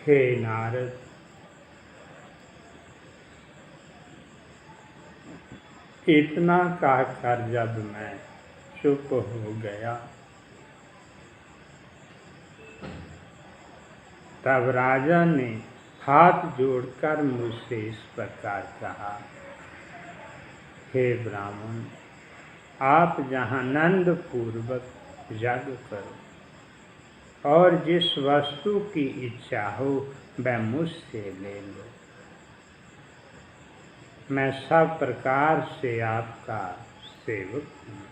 हे नारद, इतना कहकर जब मैं चुप हो गया, तब राजा ने हाथ जोड़कर मुझसे इस प्रकार कहा, हे ब्राह्मण, आप जहाँ आनंद पूर्वक यज्ञ करो और जिस वस्तु की इच्छा हो वह मुझसे ले लो। मैं सब प्रकार से आपका सेवक हूँ।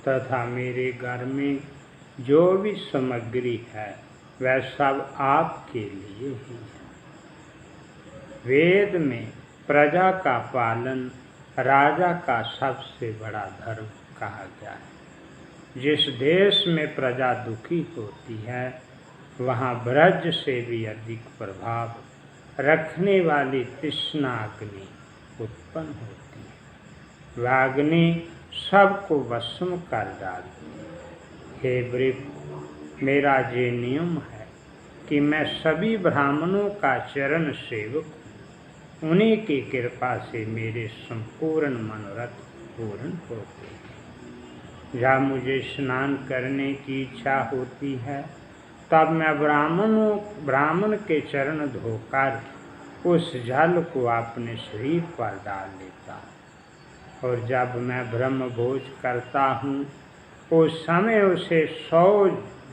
तथा मेरे घर में जो भी सामग्री है वह सब आपके लिए ही है। वेद में प्रजा का पालन राजा का सबसे बड़ा धर्म कहा गया है। जिस देश में प्रजा दुखी होती है वहाँ ब्रज से भी अधिक प्रभाव रखने वाली तृष्णाग्नि उत्पन्न होती है। वह अग्नि सबको भस्म कर डालती है। हे वृक्ष, मेरा ये नियम है कि मैं सभी ब्राह्मणों का चरण सेवक हूँ। उन्हीं की कृपा से मेरे संपूर्ण मनोरथ पूर्ण होते हैं। जब मुझे स्नान करने की इच्छा होती है तब मैं ब्राह्मण के चरण धोकर उस जल को अपने शरीर पर डाल लेता हूँ, और जब मैं ब्रह्म भोज करता हूँ उस समय उसे 100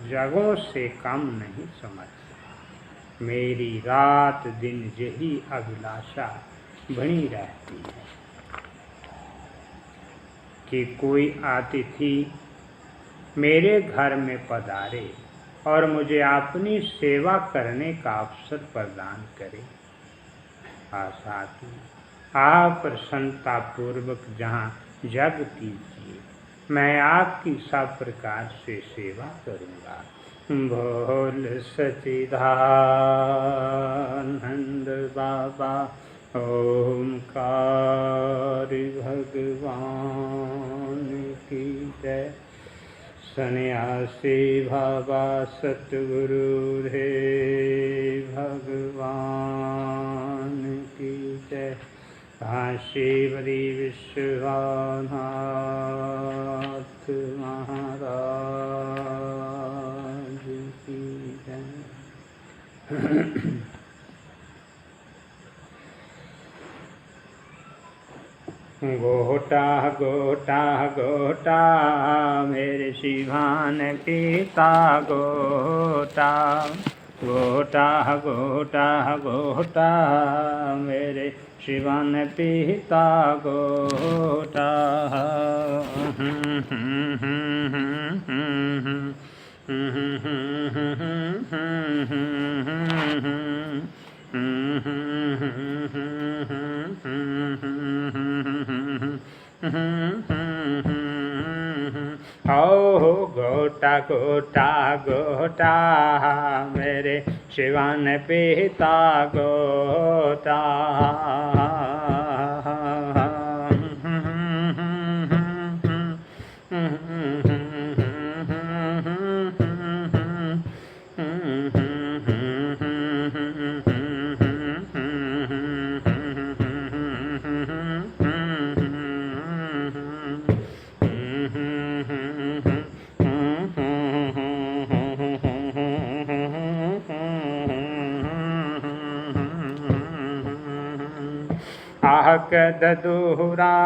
जगहों से कम नहीं समझता। मेरी रात दिन यही अभिलाषा बनी रहती है कि कोई अतिथि मेरे घर में पधारे और मुझे अपनी सेवा करने का अवसर प्रदान करे। आशा की आप प्रसन्नता पूर्वक जहाँ यज्ञ कीजिए, मैं आपकी सब प्रकार से सेवा करूँगा। बोल सच्चिदानंद बाबा ओमकार भगवान की जय। सन्यासी बाबा सतगुरु रे भगवान की जय। काशी बड़ी विश्वनाथ महाराज की जय। गोटा गोटा गोटा मेरे शिवान पिता गोटा। गोटा गोटा गोटा मेरे शिवान पिता गोटा। ओ गोटा गोटा गोटा मेरे शिवान पिता गोटा। आहक ददुरा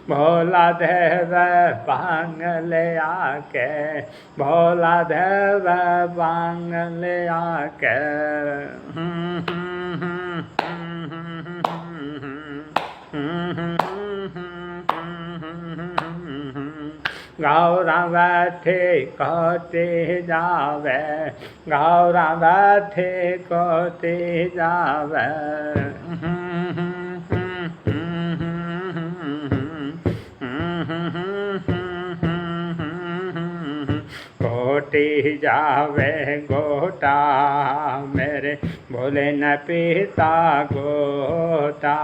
भोला देव बांगले आके। भोला देव बांगले आके। गौरा बैठे कहते जावे, गौरा बैठे कहते जावे। गोटी जावे गोटा मेरे भोले न पीता गोटा,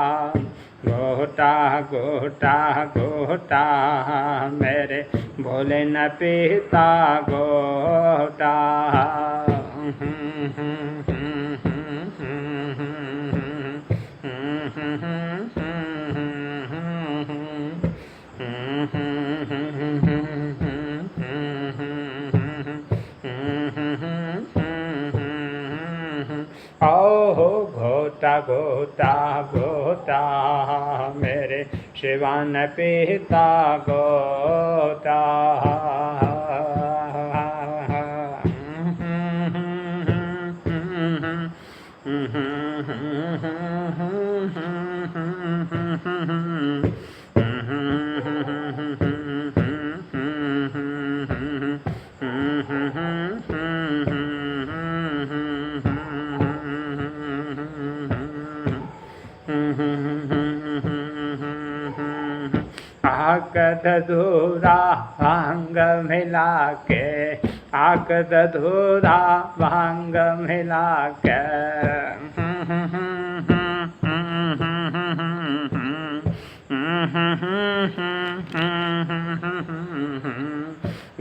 गोटा गोटा गोटा मेरे भोले न पीता गोटा। ओहो घोटा घोटा घोटा मेरे शिवान पीता गोटा। आकद धूरा भांग मिला के, आकद धूरा भांग मिला के,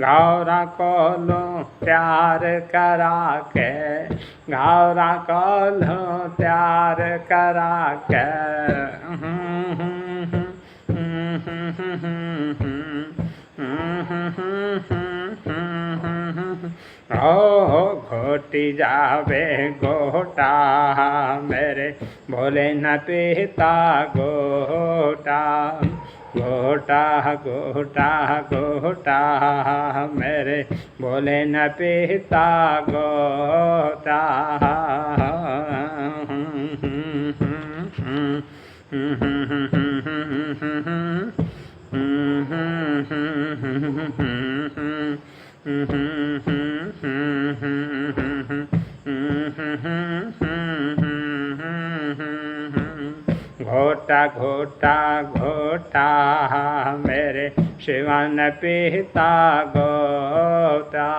गौरा को लो प्यार करा के, गौरा को लो प्यार करा के। ओ घोटी जावे गोटा मेरे भोले न पीता गोटा, गोटा गोटा गोटा मेरे भोले न पीता गोटा। घोटा घोटा घोटा मेरे शिवन पीता गोटा।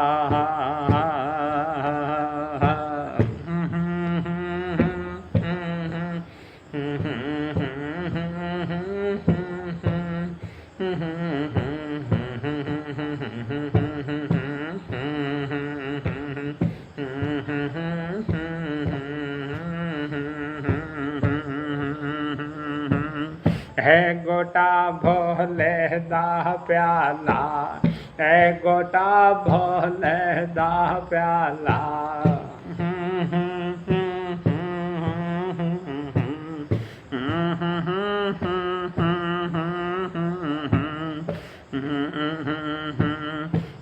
है गोटा भोले दा प्याला, है गोटा भोले दा प्याला।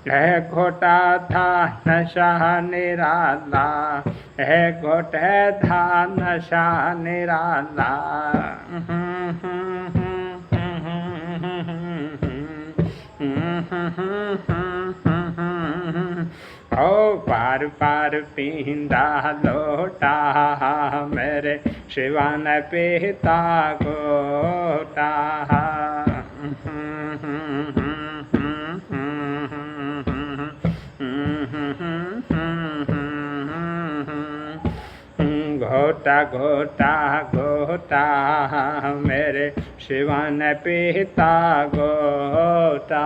है घोटा था नशा निराला, है घोटे था नशा निराला। ओ पार पार पींदा लोटा मेरे शिवान पीता गोटा। घोटा घोटा घोटा मेरे शिवान पीता गोटा।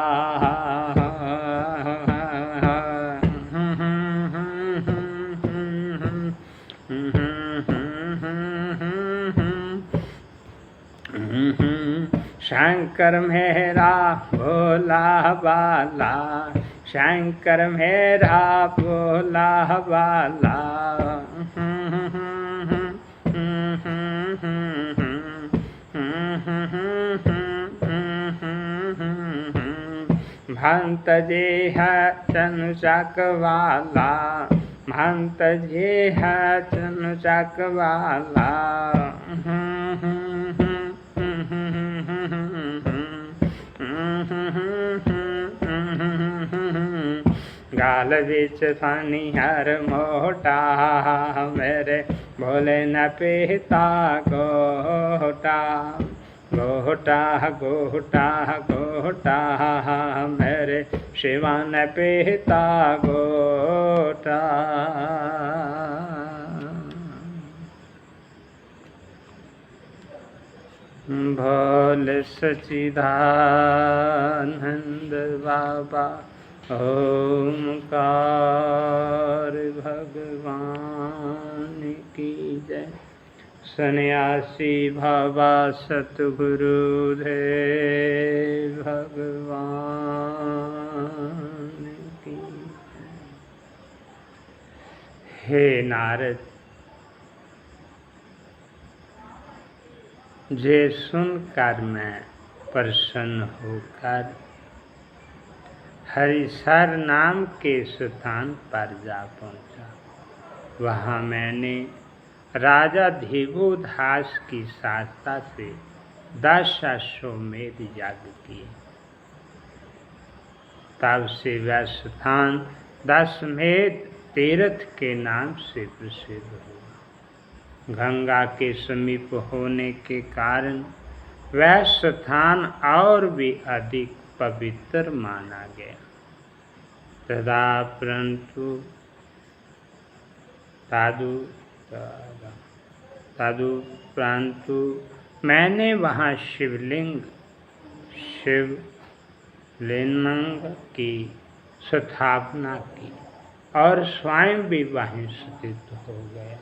शंकर मेरा भोला बाला, शंकर मेरा भोला बाला। महंत जी है चनचक वाला, महंत जी है चनचक वाला। गाल बीच फनिहार मोटा, मेरे भोले न पीता गोटा। गोटा गोटा गोटा, मेरे शिवा न पीता गोटा। भोले सच्चिदानंद बाबा ओमकार भगवान की जय। सन्यासी बाबा सतगुरुदेव भगवान की जय। हे नारद, जे सुनकर मैं प्रसन्न होकर हरिसर नाम के स्थान पर जा पहुंचा। वहाँ मैंने राजा देवोदास की सहायता से 10 अश्वमेध यज्ञ किए। तब से वह स्थान दशमेध तीर्थ के नाम से प्रसिद्ध हुआ। गंगा के समीप होने के कारण वह स्थान और भी अधिक पवित्र माना गया। तदुपरांतु मैंने वहाँ शिवलिंग की स्थापना की और स्वयं भी वहीं स्थित हो गया।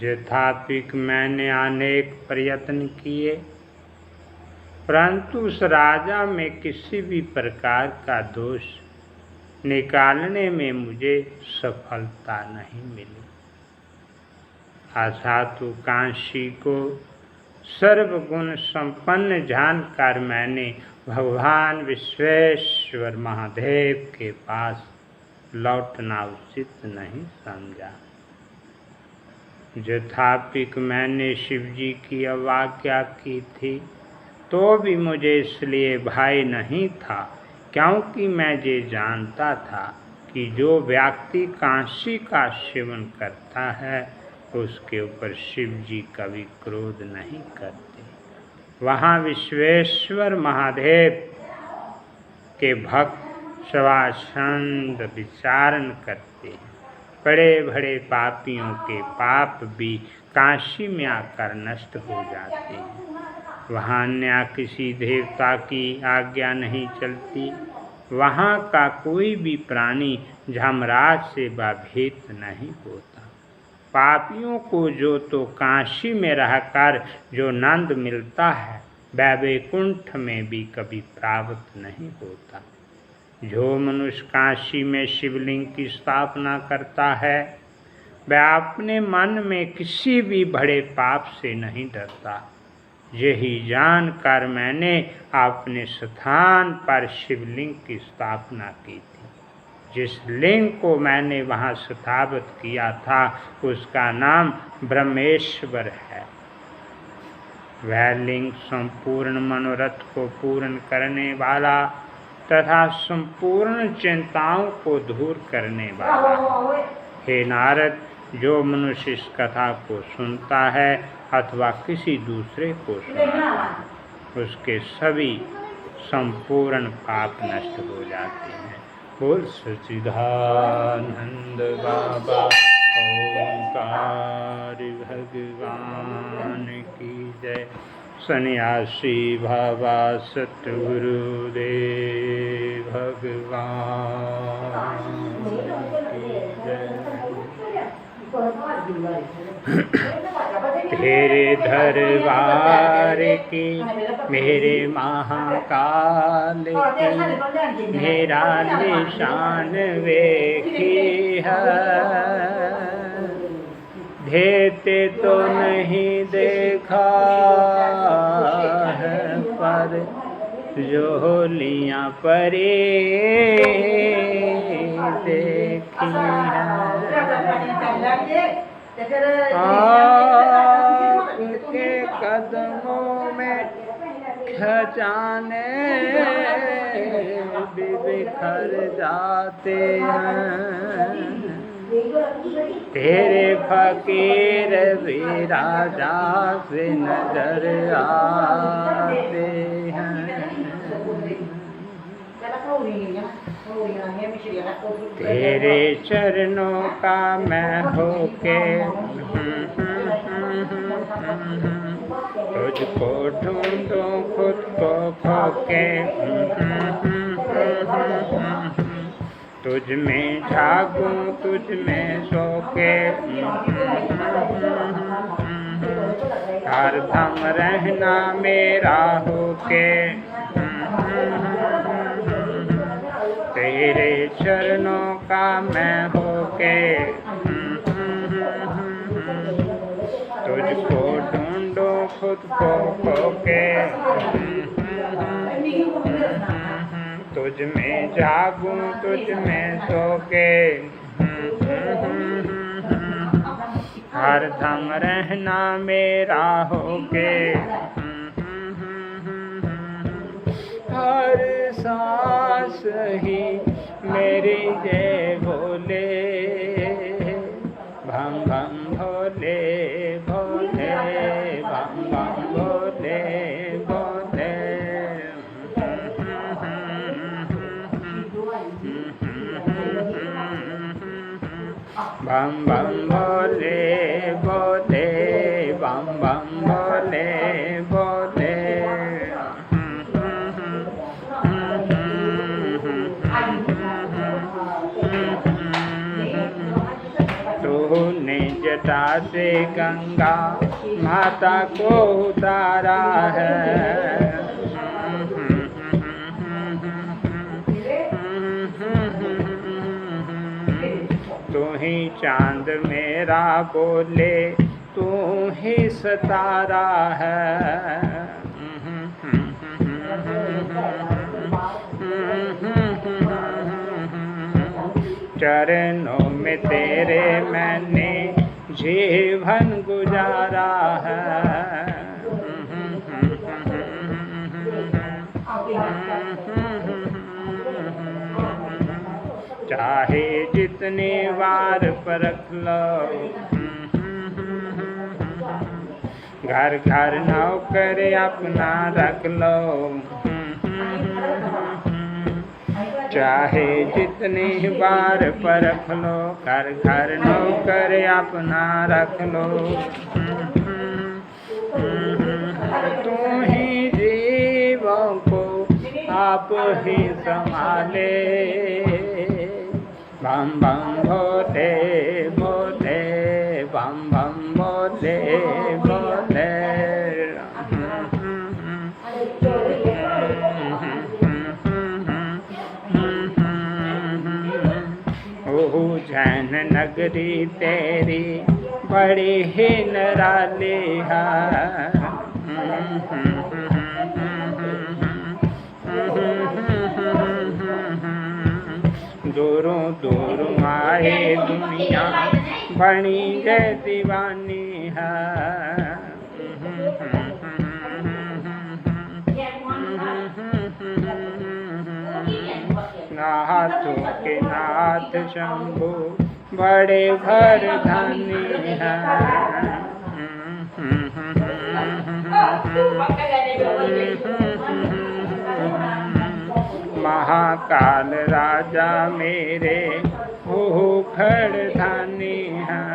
यथापिक मैंने अनेक प्रयत्न किए, परंतु उस राजा में किसी भी प्रकार का दोष निकालने में मुझे सफलता नहीं मिली। अथातु काशी को सर्वगुण संपन्न जानकर मैंने भगवान विश्वेश्वर महादेव के पास लौटना उचित नहीं समझा। यथापिक मैंने शिवजी की अवज्ञा की थी, तो भी मुझे इसलिए भय नहीं था, क्योंकि मैं ये जानता था कि जो व्यक्ति काशी का सेवन करता है उसके ऊपर शिवजी कभी क्रोध नहीं करते। वहाँ विश्वेश्वर महादेव के भक्त स्वाच्छंद विचारण करते हैं। बड़े बड़े पापियों के पाप भी काशी में आकर नष्ट हो जाते हैं। वहाँ अन्य किसी देवता की आज्ञा नहीं चलती। वहाँ का कोई भी प्राणी धर्मराज से भयभीत नहीं होता। पापियों को जो तो काशी में रहकर जो नंद मिलता है, वह वैकुंठ में भी कभी प्राप्त नहीं होता। जो मनुष्य काशी में शिवलिंग की स्थापना करता है, वह अपने मन में किसी भी बड़े पाप से नहीं डरता। यही जानकर मैंने अपने स्थान पर शिवलिंग की स्थापना की थी। जिस लिंग को मैंने वहाँ स्थापित किया था उसका नाम ब्रह्मेश्वर है। वह लिंग संपूर्ण मनोरथ को पूर्ण करने वाला तथा संपूर्ण चिंताओं को दूर करने वाला है। हे नारद, जो मनुष्य इस कथा को सुनता है अथवा किसी दूसरे को सुनाता है, उसके सभी संपूर्ण पाप नष्ट हो जाते हैं। बोल सच्चिदानंद बाबा ओंकार भगवान की जय। सन्यासी बाबा सतगुरुदेव भगवान की जय। तेरे दरबार की मेरे महाकाल की मेरा निशान वेखी है। देते तो नहीं देखा है, पर जोलियाँ परे देखी है। आपके कदमों में खजाने भी बिखर जाते हैं, तेरे फकीर भी राजा से नजर आते हैं। तेरे चरणों का मैं होके तुझको ढूंढूं खुद को खोके, तुझ में जागूं तुझ में सोके, हरदम रहना मेरा होके, तेरे चरणों का मैं होके तुझको ढूंढो खुद को खोके, तुझ में जागूं तुझ में सोके, हरदम रहना मेरा होके, हर सांस ही मेरी जय बोले, भम भम भोले भोले, भम भम भोले भोले, बम बम भोले भोले, बम बम भोले भोले, तूने जटा से गंगा माता को उतारा है, तू ही चांद मेरा बोले तू ही सितारा है, चरणों में तेरे मैंने जीवन गुजारा है, चाहे जितनी बार परख लो, घर घर नौकर अपना रख लो, चाहे जितनी बार परख लो, घर घर नौकर अपना रख लो, तू ही जीवों को आप ही संभाले, बम बम भोले भोले, बम बम भोले भोले, ओह जैन नगरी तेरी बड़ी ही निराली है, दूरों दूरों आए दुनिया बनी जय दीवानी है, नाथों के नाथ शंभु बड़े भरधानी है, महाकाल राजा मेरे हो खड़धानी है,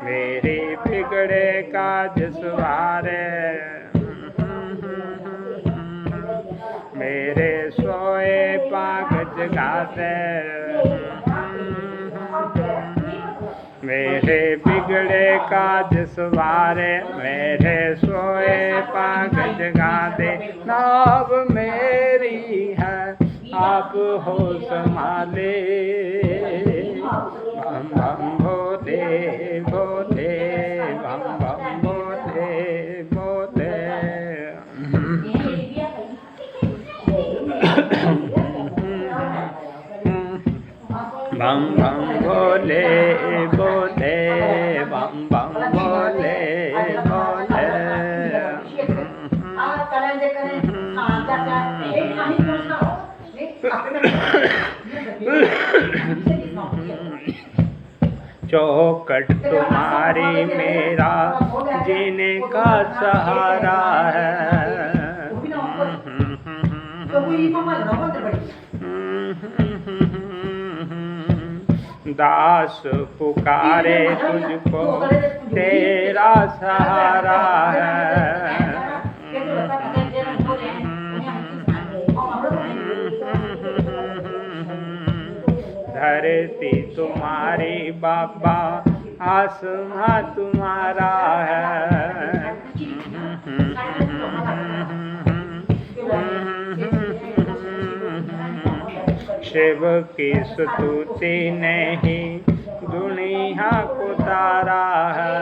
मेरे बिगड़े काज सवारे, मेरे सोए पाग जगाते, मेरे बिगड़े काज सवारे, मेरे सोए पाग जगा दे, नाव मेरी है आप हो संभाले, बम बम भोले भोले, बम बम भोले भोले, बम बम भोले भोले, बम बम भोले भोले। चौखट तुम्हारी मेरा जीने का सहारा है। दास पुकारे तुझको तेरा सहारा है। धरती तुम्हारी बाबा, आसमां तुम्हारा है। शिव की स्तुति नहीं दुनिया को तारा है।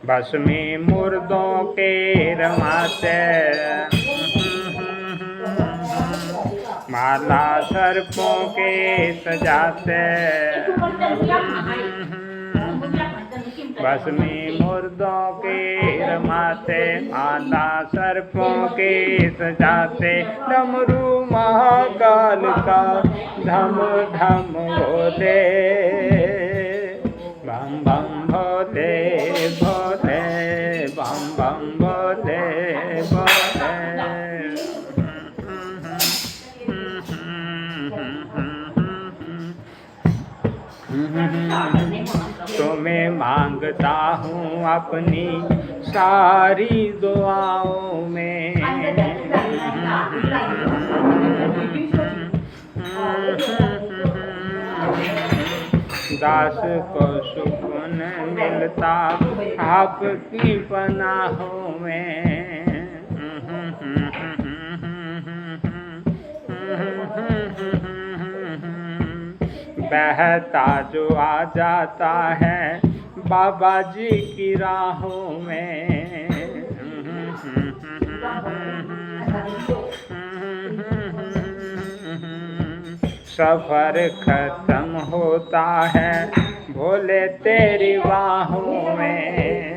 बस में मुर्दों के रमाते, माला सर्पों के सजाते। बस में मुर्दों के रमाते, माला सर्पों के सजाते। डमरू महाकाल का धम धम बोले, बम बम भोले भोले, बम बम भोले भोले। तुम्हें मांगता हूँ अपनी सारी दुआओं में। दास को सुकून मिलता आपकी पनाहों में। बहता जो आ जाता है बाबा जी की राहों में। सफर खत्म होता है भोले तेरी बाहों में।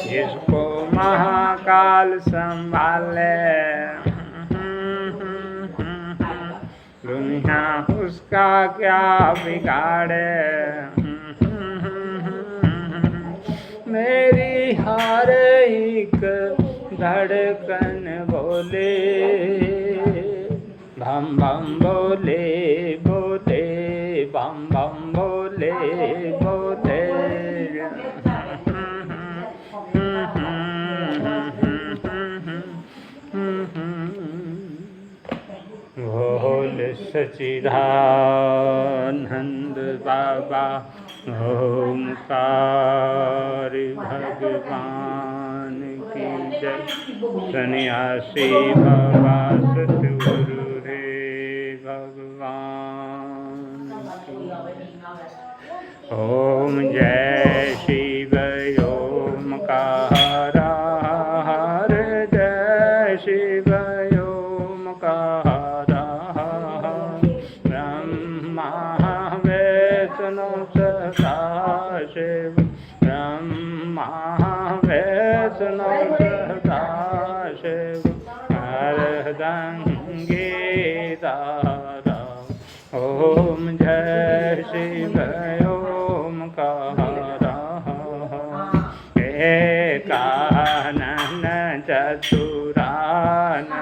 जिसको महाकाल संभाले, दुनिया उसका क्या बिगाड़े। मेरी हर एक धड़कन बोले, बम बम बोले बोले, बम बम बोले बोले। बोल सच्चिदानंद बाबा ओमकार भगवान की जय। सन्यासी बाबा सतगुरु रे भगवान की। ओम जय शिव ओमकार, जय शिव ओमकार। ब्रह्मा विष्णु सदा शिव, ब्रह्मा विष्णु सदा शिव। अर्धंगी दारा। ओम जय शिव ओमकार। एकानन चतुरानन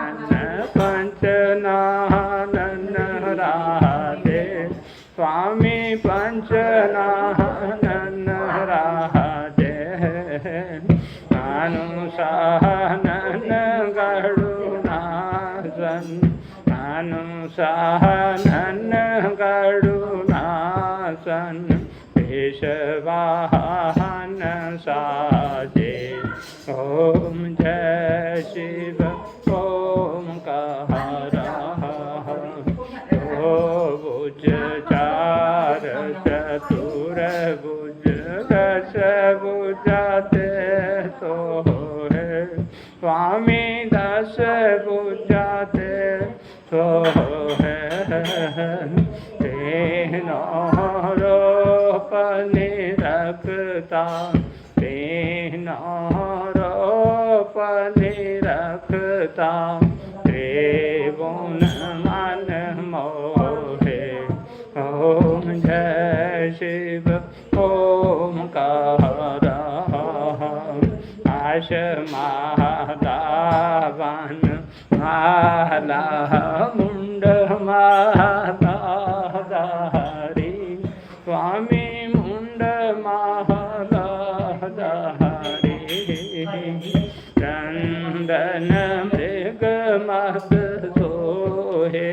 पंचनानन राधे, स्वामी पंचनानन राधे। अनुसानन गरुणासन, अनुसानन गरुणासन। पेशवाहन साजे। ओम जय शिव ओमकार। ओ भुज चार चतुर कपूर बुझ रस बुझाते तो है स्वामी दस बुझाते तो है तीनों रूप निरखता तीनों रूप निरखता त्रिभुवन मन मोहे ओम जय शिव ओमकार आश माला माला मुंड माला धारी स्वामी मुंड माला धारी चंदन मृग मद सोहे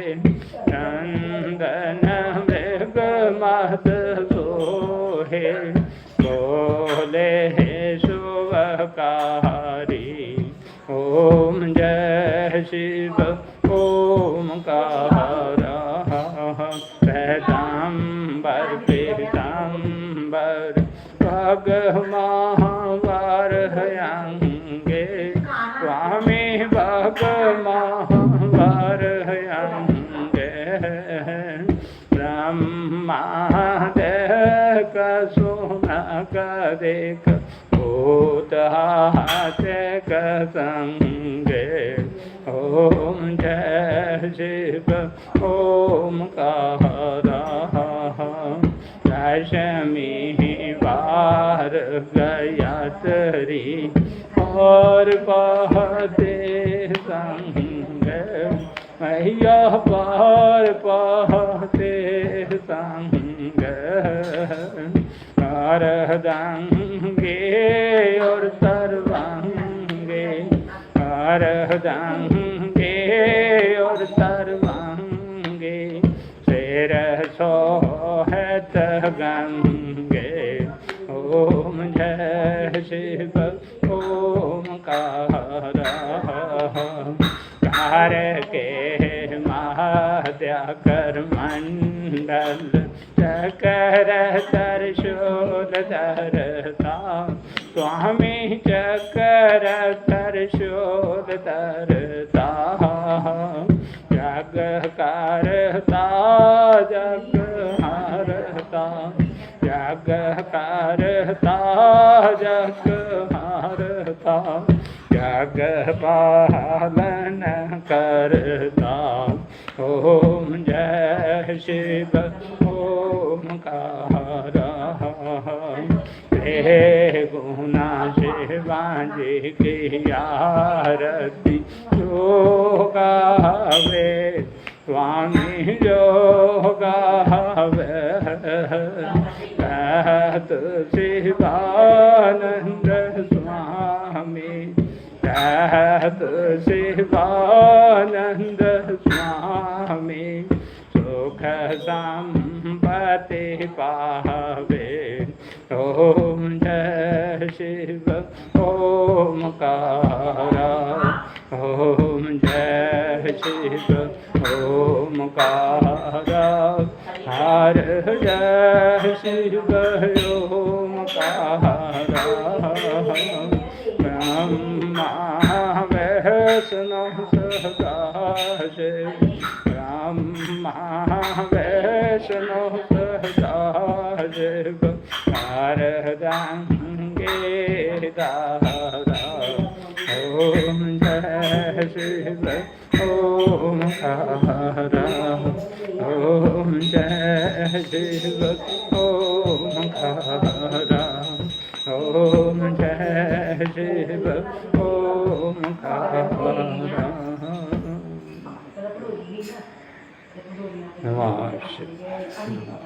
चंदन मृग मद सोहे बोले शुभकारी ओम जय शिव ओमकार पैगंबर पीताम्बर भगवान हयांगे स्वामी भगवान हयांगे ब्रह्मा देख सोना का देख भूत हाथ संगे ओम जय शिव ओमकार रश्मि बार गायत्री और बहते संग मैया पार पहते संग अर्धांगे और सर्वांगे अर्धांगे और सर्वांगे शेर सोहत गंगे ओम जय शिव ओमकार कार के महाद्या कर मंडल चकर त्रिशूल धरता स्वामी चकर त्रिशूल धरता जग करता जग हारता जग करता जग हारता जग पालन करता ओम जय शिव ओमकार हे गुना शिवाजी की आरती जो गावे स्वामी जो गावे कहत शिवानंद स्वामी कहत शिवानंद स्वामी सुख संपत्ति पावे ओम जय शिव ओमकार ओम जय शिव ओमकार हर जय शिव ओमकार ब्रह्मा वैष्णो सदा शिव ब्रह्मा वैष्णो सदा शिव अर्धांगे दादा ओम जय शिव ओमकार ओम जय शिव ओमकार ओम जय शिव ओमकार नमः शिवाय।